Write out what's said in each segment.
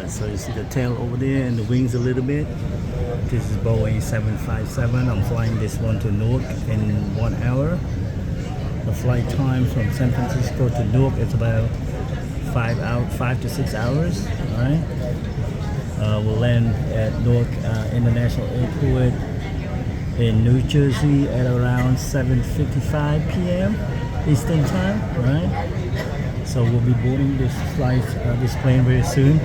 So you see the tail over there and the wings a little bit. This is Boeing 757. I'm flying this one to Newark in 1 hour. The flight time from San Francisco to Newark is about 5 to 6 hours. All right. We'll land at Newark International Airport in New Jersey at around 7:55 p.m. Eastern Time. Right. So we'll be boarding this plane very soon,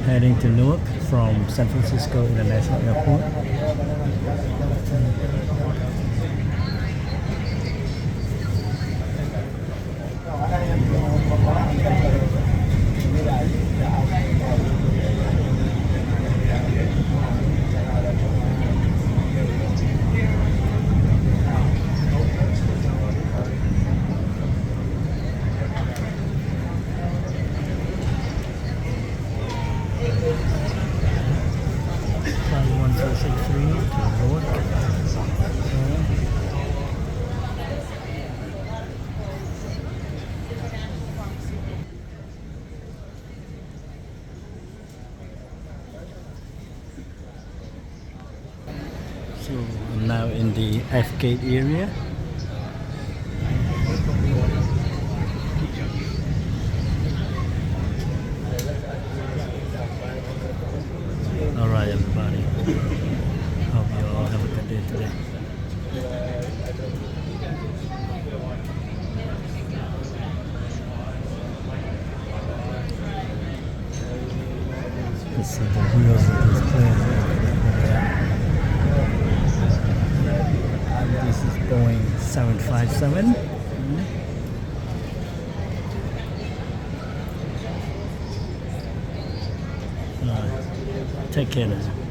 heading to Newark from San Francisco International Airport. Flight 1263 to Newark. So I'm now in the F gate area. Alright everybody, hope you all have a good day today. Let's see the wheels of this plane. This is Boeing 757. Take care now.